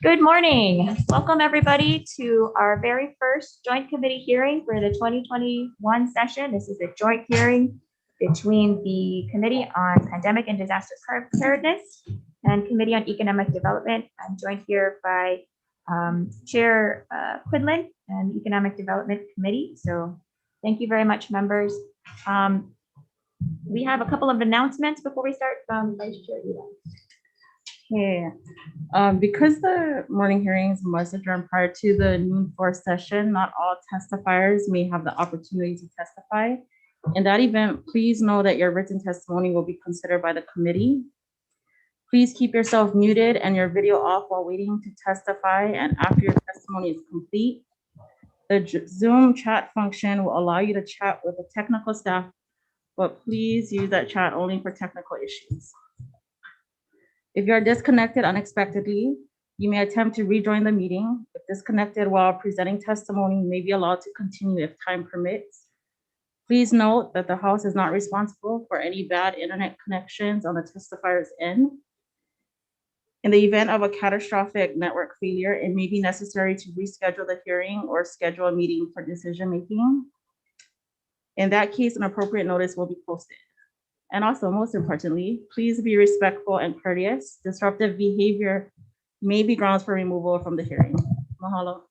Good morning. Welcome everybody to our very first joint committee hearing for the 2021 session. This is a joint hearing between the Committee on Pandemic and Disaster Preparedness and Committee on Economic Development. I'm joined here by Chair Quinlan and the Economic Development Committee. So thank you very much, members. We have a couple of announcements before we start from Vice Chair Ida. Okay, because the morning hearings must adjourn prior to the noon 4 session, not all testifiers may have the opportunity to testify. In that event, please know that your written testimony will be considered by the committee. Please keep yourself muted and your video off while waiting to testify and after your testimony is complete. The Zoom chat function will allow you to chat with the technical staff, but please use that chat only for technical issues. If you are disconnected unexpectedly, you may attempt to rejoin the meeting. If disconnected while presenting testimony, you may be allowed to continue if time permits. Please note that the House is not responsible for any bad internet connections on the testifier's end. In the event of a catastrophic network failure, it may be necessary to reschedule the hearing or schedule a meeting for decision-making. In that case, an appropriate notice will be posted. And also, most importantly, please be respectful and courteous. Disruptive behavior may be grounds for removal from the hearing. Mahalo.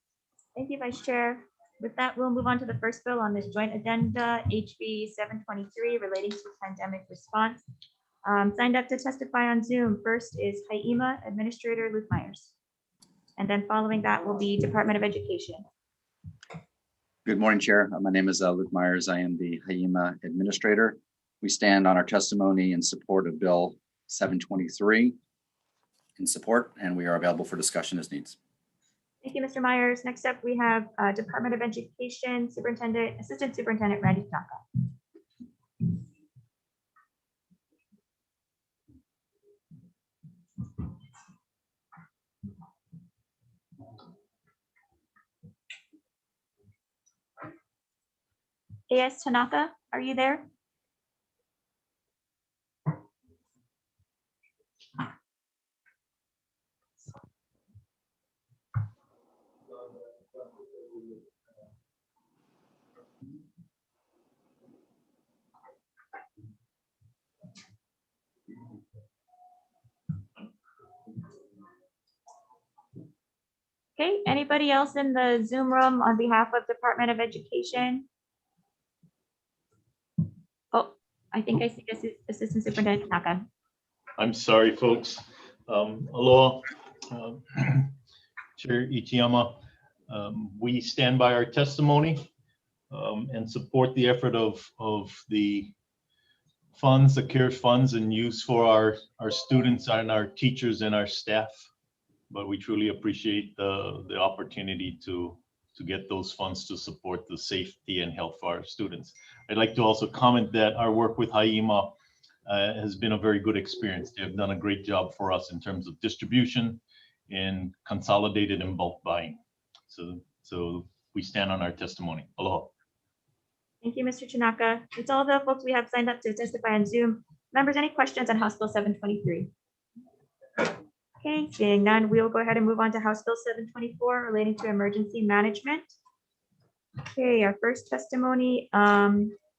Thank you, Vice Chair. With that, we'll move on to the first bill on this joint agenda, HB 723, relating to pandemic response. Signed up to testify on Zoom. First is HIEMA Administrator Luke Myers. And then following that will be Department of Education. Good morning, Chair. My name is Luke Myers. I am the HIEMA Administrator. We stand on our testimony in support of Bill 723 in support, and we are available for discussion as needs. Thank you, Mr. Myers. Next up, we have Department of Education Assistant Superintendent Randy Tanaka. AS Tanaka, are you there? Okay, anybody else in the Zoom room on behalf of Department of Education? Oh, I think I see Assistant Superintendent Tanaka. I'm sorry, folks. Aloha, Chair Ichiyama. We stand by our testimony and support the effort of the funds, the CARES funds, and use for our students and our teachers and our staff. But we truly appreciate the opportunity to get those funds to support the safety and health for our students. I'd like to also comment that our work with HIEMA has been a very good experience. They have done a great job for us in terms of distribution and consolidated and bulk buying. So we stand on our testimony. Aloha. Thank you, Mr. Tanaka. It's all the folks we have signed up to testify on Zoom. Members, any questions on House Bill 723? Okay, seeing none, we will go ahead and move on to House Bill 724 relating to emergency management. Okay, our first testimony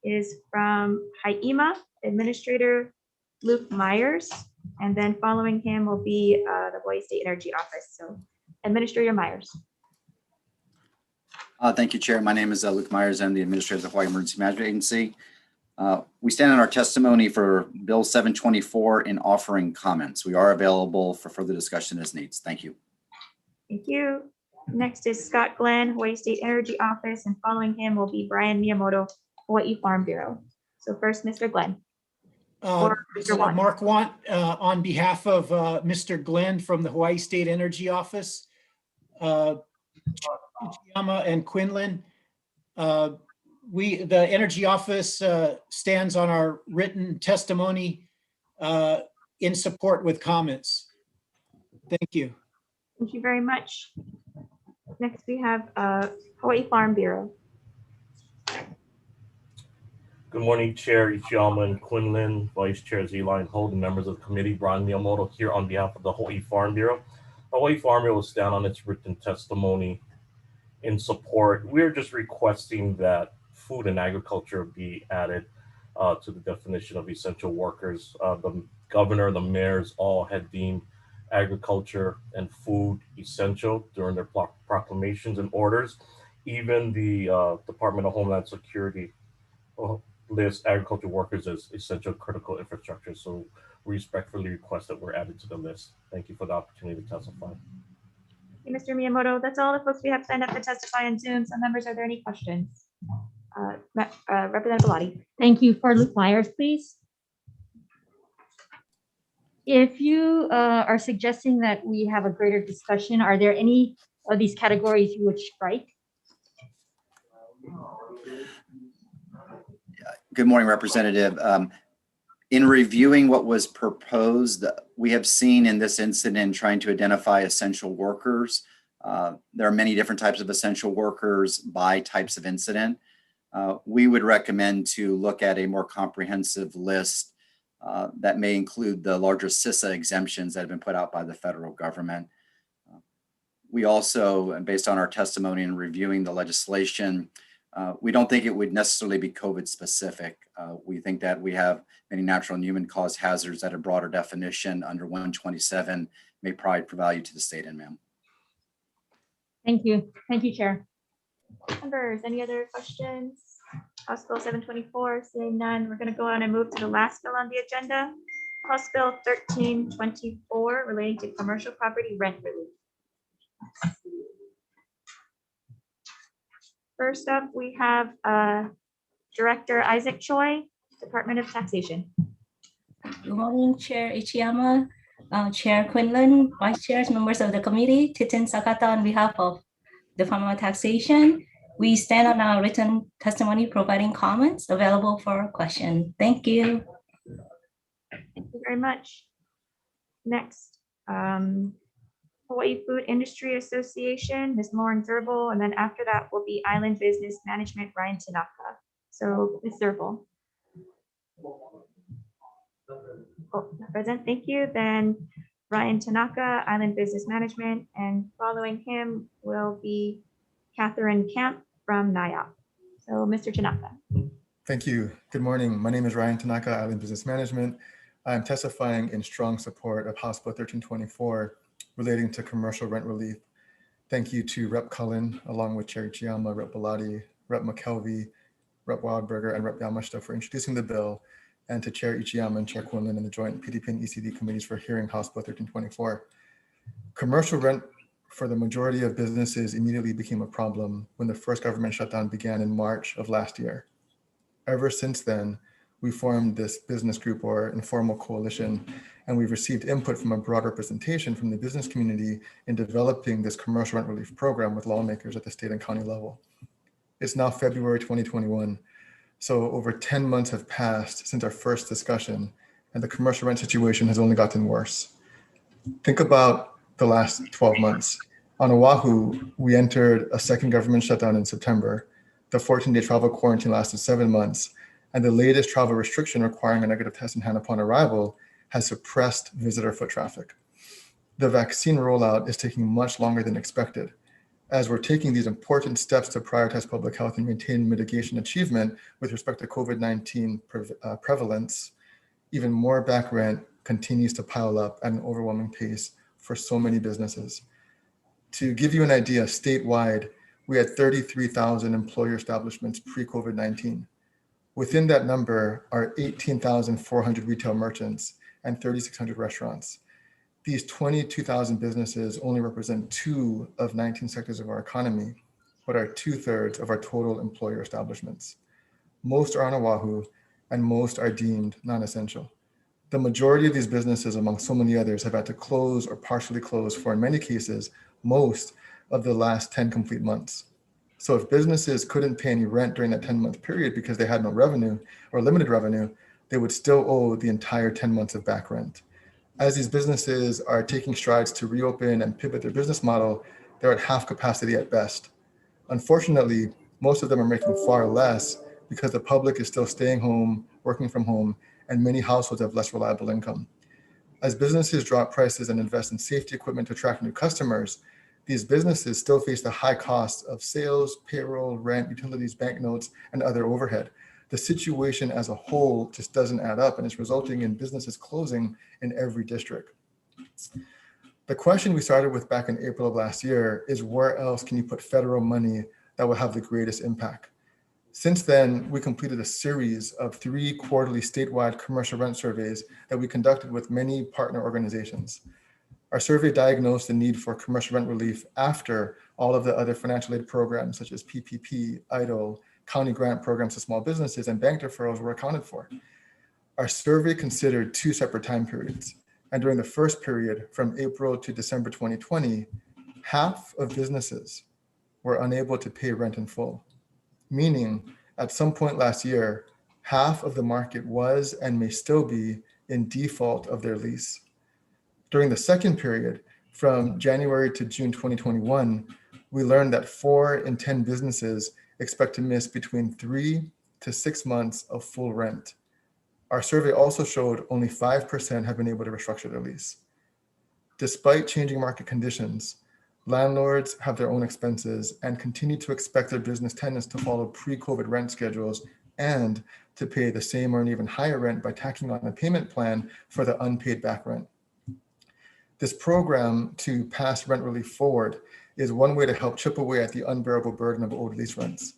is from HIEMA Administrator Luke Myers, and then following him will be the Hawaii State Energy Office. So, Administrator Myers. Thank you, Chair. My name is Luke Myers. I'm the Administrator of the Hawaii Emergency Management Agency. We stand on our testimony for Bill 724 in offering comments. We are available for further discussion as needs. Thank you. Thank you. Next is Scott Glenn, Hawaii State Energy Office, and following him will be Brian Miyamoto, Hawaii Farm Bureau. So first, Mr. Glenn. This is Mark Want on behalf of Mr. Glenn from the Hawaii State Energy Office. Ichiyama and Quinlan. The Energy Office stands on our written testimony in support with comments. Thank you. Thank you very much. Next, we have Hawaii Farm Bureau. Good morning, Chair Ichiyama and Quinlan, Vice Chair Zeline Holt, and members of the committee. Brian Miyamoto here on behalf of the Hawaii Farm Bureau. Hawaii Farm Bureau will stand on its written testimony in support. We're just requesting that food and agriculture be added to the definition of essential workers. The governor, the mayors all had deemed agriculture and food essential during their proclamations and orders. Even the Department of Homeland Security lists agriculture workers as essential critical infrastructure. So we respectfully request that we're added to the list. Thank you for the opportunity to testify. Thank you, Mr. Miyamoto. That's all the folks we have signed up to testify on Zoom. So members, are there any questions? Representative Bellotti. Thank you. For Luke Myers, please. If you are suggesting that we have a greater discussion, are there any of these categories you would strike? Good morning, Representative. In reviewing what was proposed, we have seen in this incident trying to identify essential workers. There are many different types of essential workers by types of incident. We would recommend to look at a more comprehensive list that may include the larger CISA exemptions that have been put out by the federal government. We also, based on our testimony and reviewing the legislation, we don't think it would necessarily be COVID specific. We think that we have many natural and human caused hazards that a broader definition under 127 may provide value to the state and ma'am. Thank you. Thank you, Chair. Members, any other questions? House Bill 724, seeing none, we're going to go on and move to the last bill on the agenda. House Bill 1324 relating to commercial property rent relief. First up, we have Director Isaac Choi, Department of Taxation. Good morning, Chair Ichiyama, Chair Quinlan, Vice Chairs, members of the committee, Titin Sakata on behalf of the Department of Taxation. We stand on our written testimony providing comments available for question. Thank you. Thank you very much. Next, Hawaii Food Industry Association, Ms. Lauren Zerbel, and then after that will be Island Business Management, Ryan Tanaka. So Ms. Zerbel. Oh, not present, thank you. Then Ryan Tanaka, Island Business Management, and following him will be Catherine Camp from NIOP. So Mr. Tanaka. Thank you. Good morning. My name is Ryan Tanaka, Island Business Management. I'm testifying in strong support of House Bill 1324 relating to commercial rent relief. Thank you to Rep. Cullen, along with Chair Ichiyama, Rep. Bellotti, Rep. McKelvey, Rep. Wildberger, and Rep. Yamashita for introducing the bill, and to Chair Ichiyama and Chair Quinlan and the joint PDP and ECD committees for hearing House Bill 1324. Commercial rent for the majority of businesses immediately became a problem when the first government shutdown began in March of last year. Ever since then, we formed this business group or informal coalition, and we've received input from a broad representation from the business community in developing this commercial rent relief program with lawmakers at the state and county level. It's now February 2021, so over 10 months have passed since our first discussion, and the commercial rent situation has only gotten worse. Think about the last 12 months. On Oahu, we entered a second government shutdown in September. The 14-day travel quarantine lasted 7 months, and the latest travel restriction requiring a negative test in hand upon arrival has suppressed visitor foot traffic. The vaccine rollout is taking much longer than expected. As we're taking these important steps to prioritize public health and maintain mitigation achievement with respect to COVID-19 prevalence, even more back rent continues to pile up at an overwhelming pace for so many businesses. To give you an idea, statewide, we had 33,000 employer establishments pre-COVID-19. Within that number are 18,400 retail merchants and 3,600 restaurants. These 22,000 businesses only represent 2 of 19 sectors of our economy, but are 2/3 of our total employer establishments. Most are on Oahu, and most are deemed non-essential. The majority of these businesses, among so many others, have had to close or partially close for, in many cases, most of the last 10 complete months. So if businesses couldn't pay any rent during that 10-month period because they had no revenue or limited revenue, they would still owe the entire 10 months of back rent. As these businesses are taking strides to reopen and pivot their business model, they're at half capacity at best. Unfortunately, most of them are making far less because the public is still staying home, working from home, and many households have less reliable income. As businesses drop prices and invest in safety equipment to attract new customers, these businesses still face the high costs of sales, payroll, rent, utilities, banknotes, and other overhead. The situation as a whole just doesn't add up, and it's resulting in businesses closing in every district. The question we started with back in April of last year is, where else can you put federal money that will have the greatest impact? Since then, we completed a series of 3 quarterly statewide commercial rent surveys that we conducted with many partner organizations. Our survey diagnosed the need for commercial rent relief after all of the other financial aid programs such as PPP, EIDL, county grant programs to small businesses, and bank deferrals were accounted for. Our survey considered 2 separate time periods. And during the first period, from April to December 2020, half of businesses were unable to pay rent in full. Meaning, at some point last year, half of the market was and may still be in default of their lease. During the second period, from January to June 2021, we learned that 4 in 10 businesses expect to miss between 3 to 6 months of full rent. Our survey also showed only 5% have been able to restructure their lease. Despite changing market conditions, landlords have their own expenses and continue to expect their business tenants to follow pre-COVID rent schedules and to pay the same or an even higher rent by tacking on a payment plan for the unpaid back rent. This program to pass rent relief forward is one way to help chip away at the unbearable burden of owed lease rents.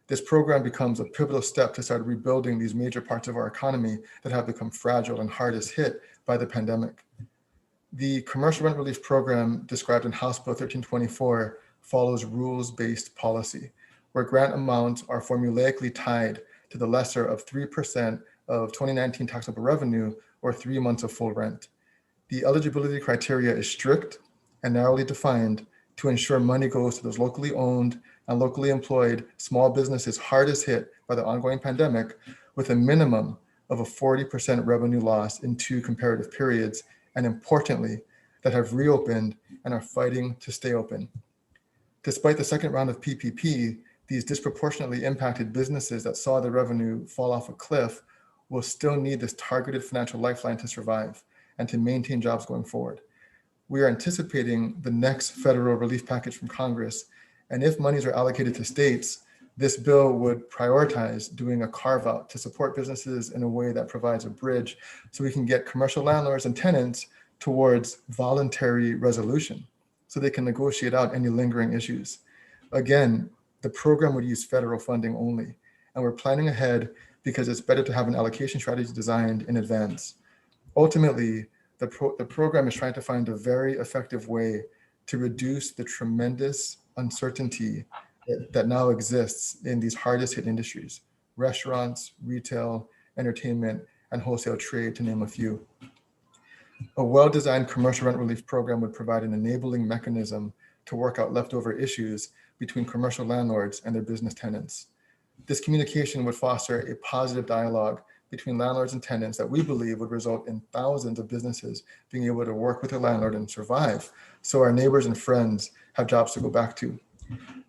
This program becomes a pivotal step to start rebuilding these major parts of our economy that have become fragile and hardest hit by the pandemic. The commercial rent relief program described in House Bill 1324 follows rules-based policy, where grant amounts are formulaically tied to the lesser of 3% of 2019 taxable revenue or 3 months of full rent. The eligibility criteria is strict and narrowly defined to ensure money goes to those locally owned and locally employed small businesses hardest hit by the ongoing pandemic, with a minimum of a 40% revenue loss in 2 comparative periods, and importantly, that have reopened and are fighting to stay open. Despite the second round of PPP, these disproportionately impacted businesses that saw their revenue fall off a cliff will still need this targeted financial lifeline to survive and to maintain jobs going forward. We are anticipating the next federal relief package from Congress, and if monies are allocated to states, this bill would prioritize doing a carve out to support businesses in a way that provides a bridge so we can get commercial landlords and tenants towards voluntary resolution so they can negotiate out any lingering issues. Again, the program would use federal funding only, and we're planning ahead because it's better to have an allocation strategy designed in advance. Ultimately, the program is trying to find a very effective way to reduce the tremendous uncertainty that now exists in these hardest hit industries: restaurants, retail, entertainment, and wholesale trade, to name a few. A well-designed commercial rent relief program would provide an enabling mechanism to work out leftover issues between commercial landlords and their business tenants. This communication would foster a positive dialogue between landlords and tenants that we believe would result in thousands of businesses being able to work with their landlord and survive, so our neighbors and friends have jobs to go back to.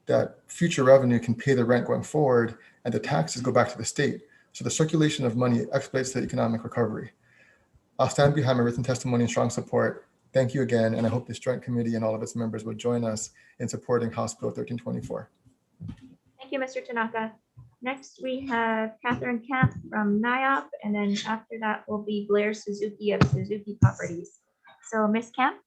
That future revenue can pay the rent going forward, and the taxes go back to the state, so the circulation of money expedites the economic recovery. I'll stand behind my written testimony and strong support. Thank you again, and I hope this joint committee and all of its members will join us in supporting House Bill 1324. Thank you, Mr. Tanaka. Next, we have Catherine Camp from NIOP, and then after that will be Blair Suzuki of Suzuki Properties. So Ms. Camp?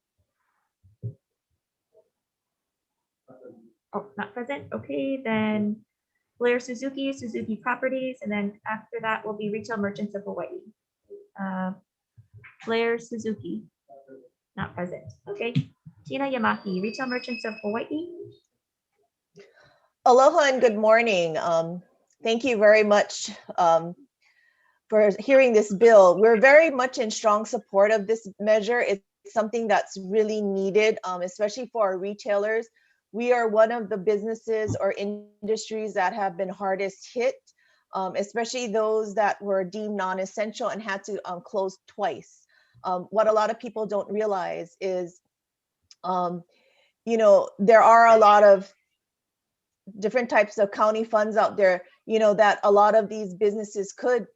Oh, not present. Okay, then Blair Suzuki, Suzuki Properties, and then after that will be Retail Merchants of Hawaii. Blair Suzuki, not present. Okay, Tina Yamaki, Retail Merchants of Hawaii. Aloha and good morning. Thank you very much for hearing this bill. We're very much in strong support of this measure. It's something that's really needed, especially for our retailers. We are one of the businesses or industries that have been hardest hit, especially those that were deemed non-essential and had to close twice. What a lot of people don't realize is, there are a lot of different types of county funds out there that a lot of these businesses could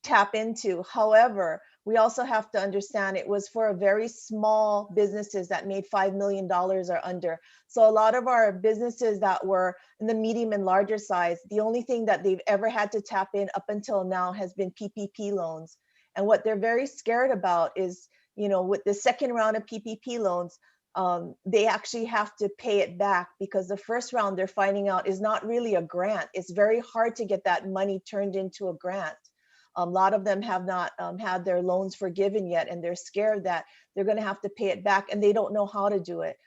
tap into. However, we also have to understand it was for a very small businesses that made $5 million or under. So a lot of our businesses that were in the medium and larger size, the only thing that they've ever had to tap in up until now has been PPP loans. And what they're very scared about is, with the second round of PPP loans, they actually have to pay it back, because the first round they're finding out is not really a grant. It's very hard to get that money turned into a grant. A lot of them have not had their loans forgiven yet, and they're scared that they're going to have to pay it back, and they don't know how to do it.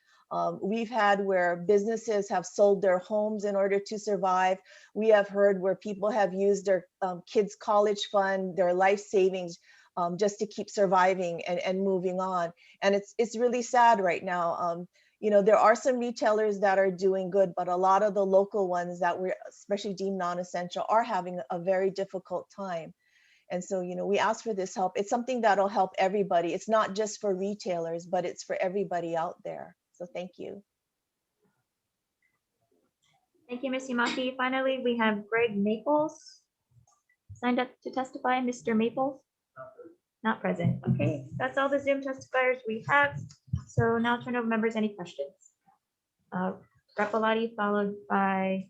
We've had where businesses have sold their homes in order to survive. We have heard where people have used their kids' college fund, their life savings, just to keep surviving and moving on. And it's really sad right now. There are some retailers that are doing good, but a lot of the local ones that were especially deemed non-essential are having a very difficult time. And so, we ask for this help. It's something that'll help everybody. It's not just for retailers, but it's for everybody out there. So thank you. Thank you, Ms. Yamaki. Finally, we have Greg Maples signed up to testify. Mr. Maples? Not present. Okay, that's all the Zoom testifiers we have. So now I'll turn over members, any questions? Rep. Belatti followed by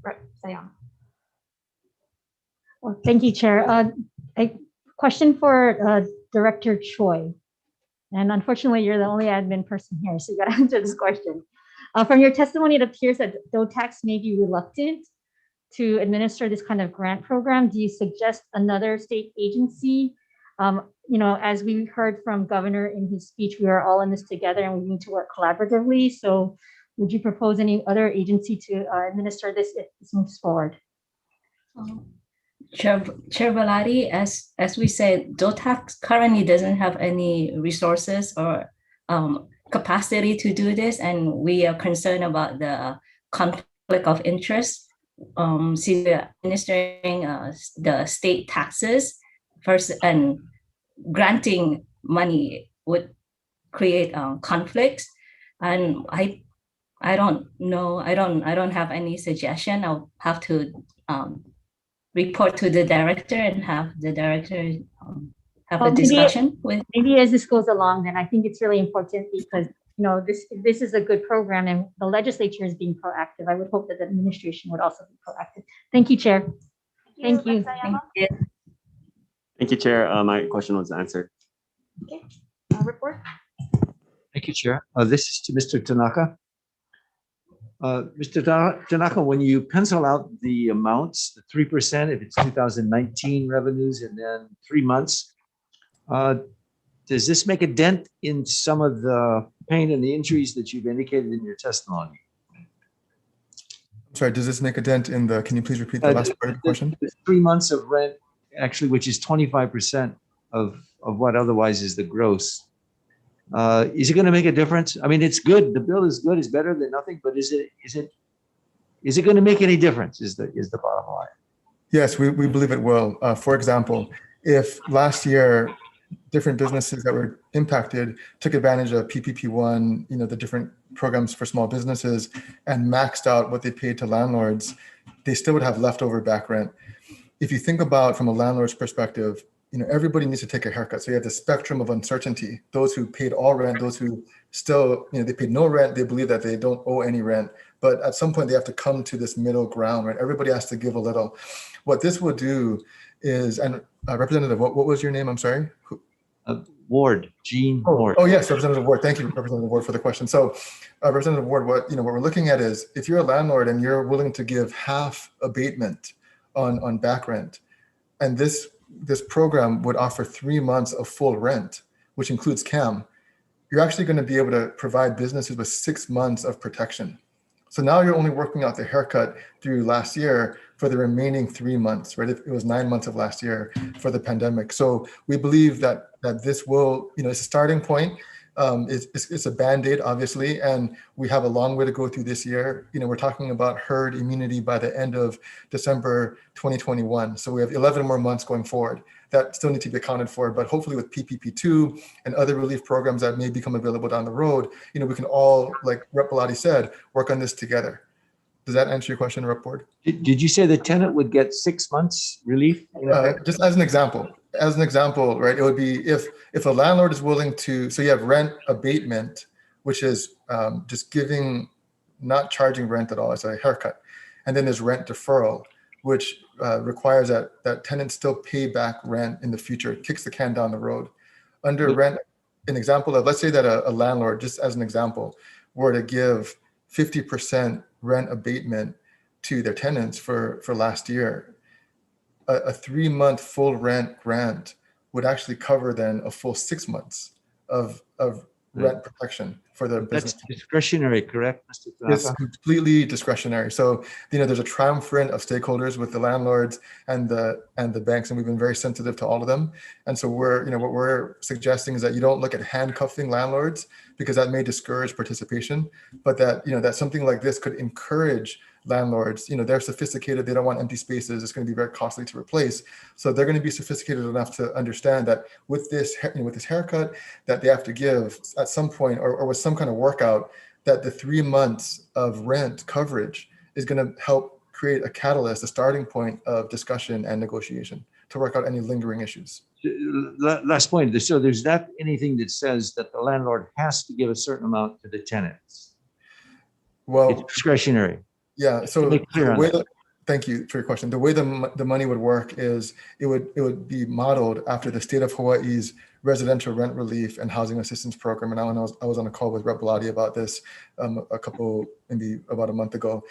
Rep. Sayang. Well, thank you, Chair. A question for Director Choi. And unfortunately, you're the only admin person here, so you got to answer this question. From your testimony, it appears that DOTAX may be reluctant to administer this kind of grant program. Do you suggest another state agency? As we heard from Governor in his speech, we are all in this together and we need to work collaboratively. So would you propose any other agency to administer this if this moves forward? Chair Belatti, as we said, DOTAX currently doesn't have any resources or capacity to do this, and we are concerned about the conflict of interest. Since we're administering the state taxes first, and granting money would create conflicts. And I don't know. I don't have any suggestion. I'll have to report to the director and have the director have a discussion with. Maybe as this goes along, then I think it's really important because this is a good program and the legislature is being proactive. I would hope that the administration would also be proactive. Thank you, Chair. Thank you. Thank you. Thank you, Chair. My question was answered. Okay. Report. Thank you, Chair. This is to Mr. Tanaka. Mr. Tanaka, when you pencil out the amounts, the 3%, if it's 2019 revenues and then 3 months, does this make a dent in some of the pain and the injuries that you've indicated in your testimony? I'm sorry, does this make a dent in the, can you please repeat the last part of the question? The 3 months of rent, actually, which is 25% of what otherwise is the gross. Is it going to make a difference? I mean, it's good. The bill is good. It's better than nothing. But is it going to make any difference? Is the bottom line? Yes, we believe it will. For example, if last year different businesses that were impacted took advantage of PPP1, the different programs for small businesses, and maxed out what they paid to landlords, they still would have leftover back rent. If you think about from a landlord's perspective, everybody needs to take a haircut. So you have the spectrum of uncertainty. Those who paid all rent, those who still, they paid no rent, they believe that they don't owe any rent. But at some point they have to come to this middle ground, right? Everybody has to give a little. What this will do is, and Representative, what was your name? I'm sorry. Ward, Gene Ward. Oh yes, Representative Ward. Thank you, Representative Ward, for the question. So Representative Ward, what we're looking at is if you're a landlord and you're willing to give half abatement on back rent, and this program would offer 3 months of full rent, which includes CAM, you're actually going to be able to provide businesses with 6 months of protection. So now you're only working out the haircut through last year for the remaining 3 months, right? It was 9 months of last year for the pandemic. So we believe that this will, it's a starting point. It's a Band-Aid, obviously, and we have a long way to go through this year. We're talking about herd immunity by the end of December 2021. So we have 11 more months going forward that still need to be accounted for. But hopefully with PPP2 and other relief programs that may become available down the road, we can all, like Rep. Belatti said, work on this together Does that answer your question, Rep. Board? Did you say the tenant would get 6 months relief? in effect? Just as an example, right? It would be if a landlord is willing to, so you have rent abatement, which is just not charging rent at all, it's a haircut. And then there's rent deferral, which requires that tenants still pay back rent in the future. It kicks the can down the road. Under rent, an example of, let's say that a landlord, just as an example, were to give 50% rent abatement to their tenants for last year, a 3-month full rent grant would actually cover then a full 6 months of rent protection for the business. That's discretionary, correct, Mr. It's Tanaka? completely discretionary. So, there's a triumvirate of stakeholders with the landlords and the banks, and we've been very sensitive to all of them. And so what we're suggesting is that you don't look at handcuffing landlords, because that may discourage participation, but that something like this could encourage landlords. They're sophisticated, they don't want empty spaces, it's going to be very costly to replace. So they're going to be sophisticated enough to understand that with this haircut that they have to give at some point, or with some kind of workout, that the 3 months of rent coverage is going to help create a catalyst, a starting point of discussion and negotiation to work out any lingering issues. Last point. So there's not anything that says that the landlord has to give a certain amount to the tenants. Well, it's discretionary. Yeah. So Be clear on that. Thank you for your question. The way the money would work is it would be modeled after the state of Hawaii's residential rent relief and housing assistance program. And I was on a call with Rep. Belatti about this maybe about a month ago,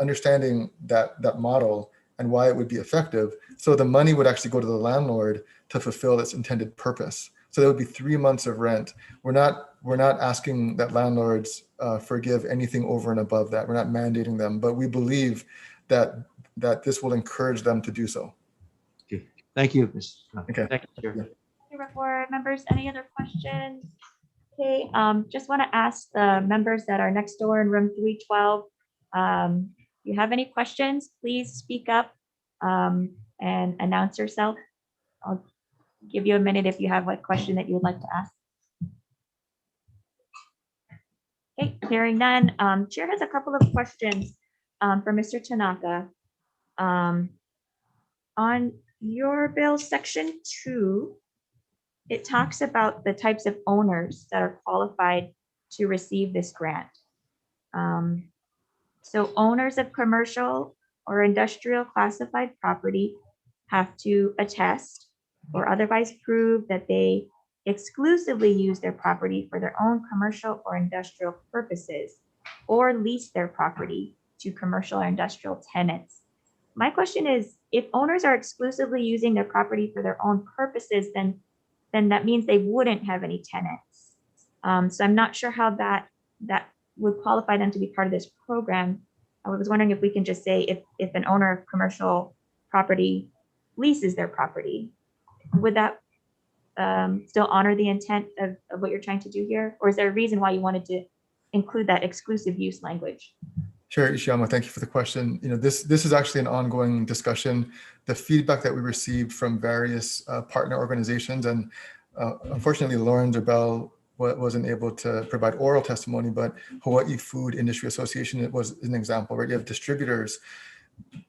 understanding that model and why it would be effective. So the money would actually go to the landlord to fulfill its intended purpose. So there would be 3 months of rent. We're not asking that landlords forgive anything over and above that. We're not mandating them, but we believe that this will encourage them to do so. Okay. Thank you. Okay. Thank you, Chair. Board members, any other questions? Okay, just want to ask the members that are next door in room 312. If you have any questions, please speak up and announce yourself. I'll give you a minute if you have a question that you would like to ask. Okay, hearing none. Chair has a couple of questions for Mr. Tanaka. On your bill section 2, it talks about the types of owners that are qualified to receive this grant. So owners of commercial or industrial classified property have to attest or otherwise prove that they exclusively use their property for their own commercial or industrial purposes, or lease their property to commercial or industrial tenants. My question is, if owners are exclusively using their property for their own purposes, then that means they wouldn't have any tenants. So I'm not sure how that would qualify them to be part of this program. I was wondering if we can just say if an owner of commercial property leases their property, would that still honor the intent of what you're trying to do here? Or is there a reason why you wanted to include that exclusive use language? Sure, Ishiyama, thank you for the question. This is actually an ongoing discussion. The feedback that we received from various partner organizations, and unfortunately, Lauren Bell wasn't able to provide oral testimony, but Hawaii Food Industry Association, it was an example, right? You have distributors,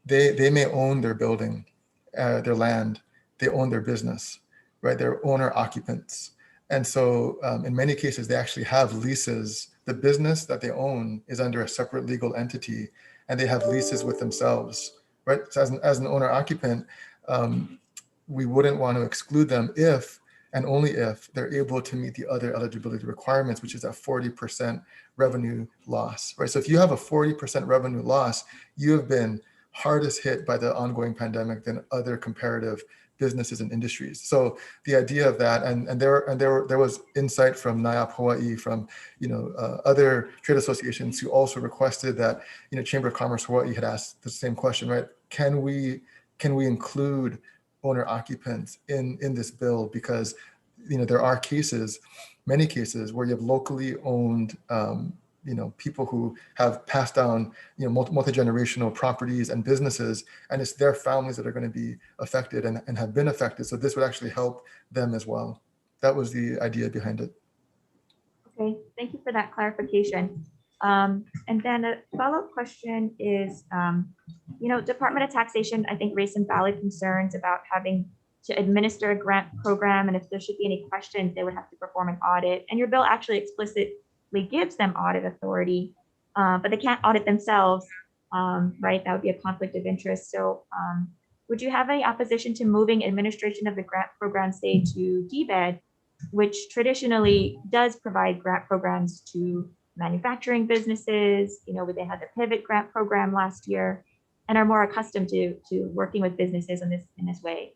they may own their building, their land, they own their business, right? They're owner occupants. And so in many cases, they actually have leases. The business that they own is under a separate legal entity, and they have leases with themselves, right? So as an owner occupant, we wouldn't want to exclude them if and only if they're able to meet the other eligibility requirements, which is that 40% revenue loss, right? So if you have a 40% revenue loss, you have been hardest hit by the ongoing pandemic than other comparative businesses and industries. So the idea of that, and there was insight from NIOP Hawaii, from other trade associations who also requested that Chamber of Commerce Hawaii had asked the same question, right? Can we include owner occupants in this bill, because there are many cases where you have locally owned people who have passed down multi-generational properties and businesses, and it's their families that are going to be affected and have been affected. So this would actually help them as well. That was the idea behind it. Okay, thank you for that clarification. And then a follow-up question is, Department of Taxation, I think, raised some valid concerns about having to administer a grant program. And if there should be any questions, they would have to perform an audit. And your bill actually explicitly gives them audit authority, but they can't audit themselves, right? That would be a conflict of interest. So would you have any opposition to moving administration of the grant program, say, to DBED, which traditionally does provide grant programs to manufacturing businesses, where they had the Pivot grant program last year, and are more accustomed to working with businesses in this way?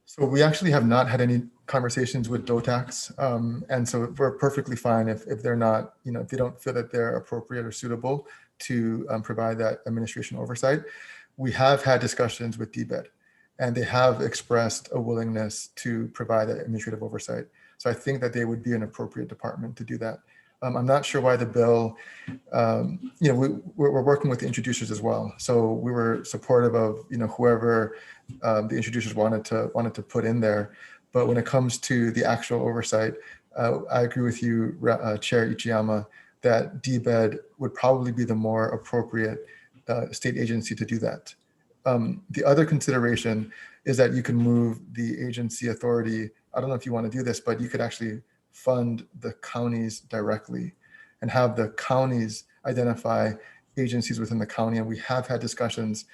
So we actually have not had any conversations with DOTAX. And so we're perfectly fine if they're not, if they don't feel that they're appropriate or suitable to provide that administration oversight. We have had discussions with DBED, and they have expressed a willingness to provide that administrative oversight. So I think that they would be an appropriate department to do that. I'm not sure why the bill, we're working with the introducers as well. So we were supportive of, whoever the introducers wanted to put in there. But when it comes to the actual oversight, I agree with you, Chair Ichiyama, that DBED would probably be the more appropriate state agency to do that. The other consideration is that you can move the agency authority. I don't know if you want to do this, but you could actually fund the counties directly and have the counties identify agencies within the county. And we have had discussions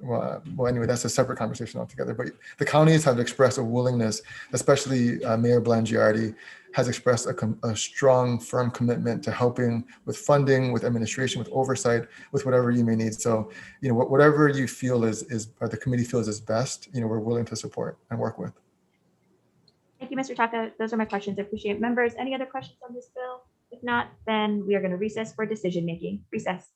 well, anyway, that's a separate conversation altogether. But the counties have expressed a willingness, especially Mayor Blangiardi has expressed a strong, firm commitment to helping with funding, with administration, with oversight, with whatever you may need. So, whatever you feel or the committee feels is best, we're willing to support and work with. Thank you, Mr. Taka. Those are my questions. I appreciate it. Members, any other questions on this bill? If not, then we are going to recess for decision making. Recess.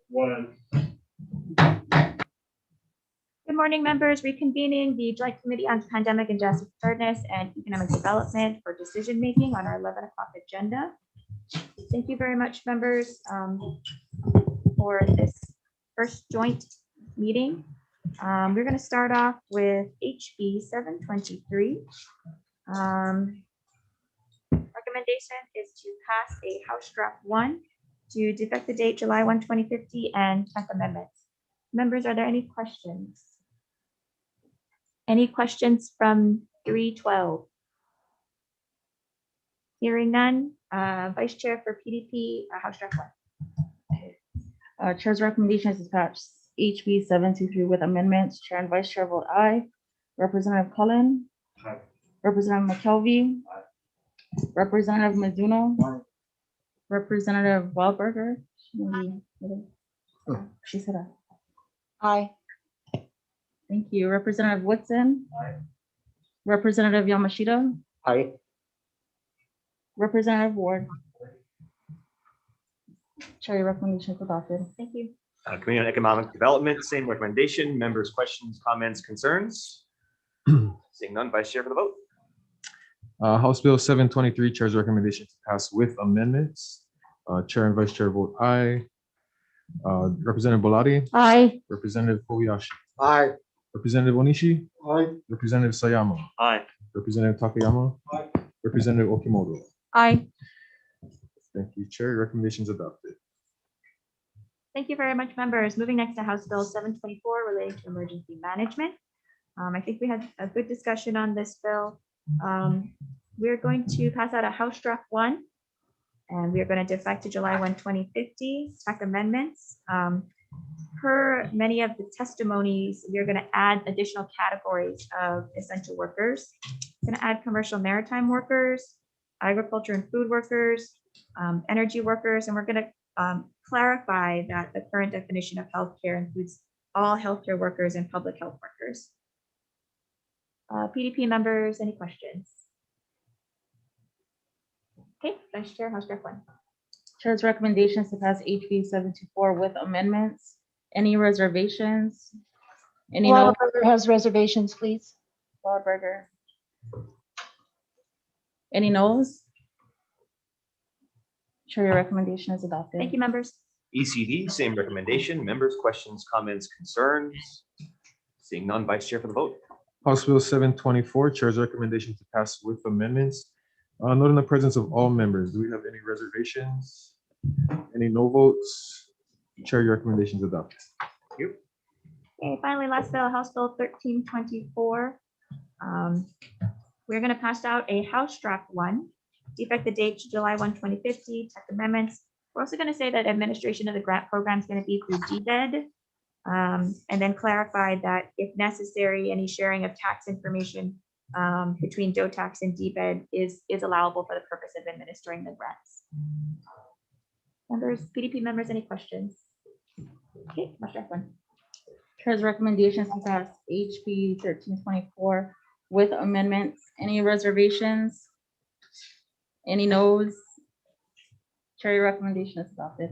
Good morning, members. Reconvening the Joint Committee on Pandemic and Disaster Preparedness and Economic Development for decision making on our 11 o'clock agenda. Thank you very much, members, for this first joint meeting. We're going to start off with HB 723. Recommendation is to pass a House Draft 1 to defect the date July 1, 2050 and 10th amendments. Members, are there any questions? Any questions from 312? Hearing none. Vice Chair for PDP, House Draft 1. Chair's recommendation is to pass HB 723 with amendments. Chair and Vice Chair vote aye. Representative Cullen. Aye. Representative McKelvey. Representative Mizuno. Representative Wahlberger. She said aye. Aye. Thank you. Representative Woodson. Aye. Representative Yamashita. Aye. Representative Ward. Chair, your recommendation is adopted. Thank you. Committee on Economic Development, same recommendation. Members, questions, comments, concerns? Seeing none, Vice Chair for the vote. House Bill 723, Chair's recommendation to pass with amendments. Chair and Vice Chair vote aye. Representative Bolari, Aye. Representative Kobayashi, Aye. Representative Onishi, Aye. Representative Sayama, Aye. Representative Takayama, Aye. Representative Okimoto. Aye. Thank you, Chair. Recommendations adopted. Thank you very much, members. Moving next to House Bill 724 relating to emergency management. I think we had a good discussion on this bill. We're going to pass out a House Draft 1, and we are going to defer to July 1, 2050, spec amendments. Per many of the testimonies, we're going to add additional categories of essential workers. We're going to add commercial maritime workers, agriculture and food workers, energy workers, and we're going to clarify that the current definition of healthcare includes all healthcare workers and public health workers. PDP members, any questions? Okay, Vice Chair, House Draft 1. Chair's recommendations to pass HB 724 with amendments. Any reservations? Any no? Waterburger has reservations, please. Wahlberger. Any no's? Chair, your recommendation is adopted. Thank you, members. ECD, same recommendation. Members, questions, comments, concerns? Seeing none, Vice Chair for the vote. House Bill 724, Chair's recommendation to pass with amendments. Note in the presence of all members, do we have any reservations? Any no votes? Chair, your recommendation is adopted. Thank you. Okay, finally, last bill, House Bill 1324. We're going to pass out a House Draft 1, defect the date to July 1, 2050, text amendments. We're also going to say that administration of the grant program is going to be through DBED, and then clarify that if necessary, any sharing of tax information between DOTAX and DBED is allowable for the purpose of administering the grants. Members, PDP members, any questions? Okay, House Draft 1. Chair's recommendations to pass HB 1324 with amendments. Any reservations? Any no's? Chair, your recommendation is adopted.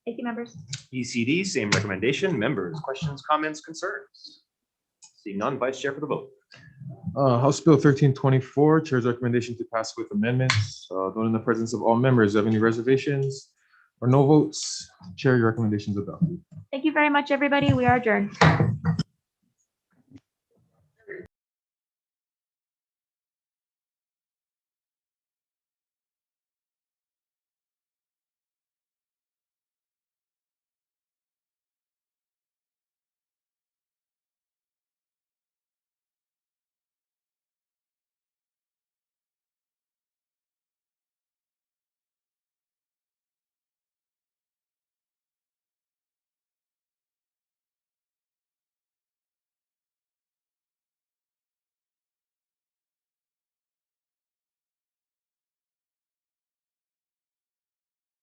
Thank you, members. ECD, same recommendation. Members, questions, comments, concerns? Seeing none, Vice Chair for the vote. House Bill 1324, Chair's recommendation to pass with amendments. Note in the presence of all members, do you have any reservations or no votes? Chair, your recommendation is adopted. Thank you very much, everybody. We are adjourned.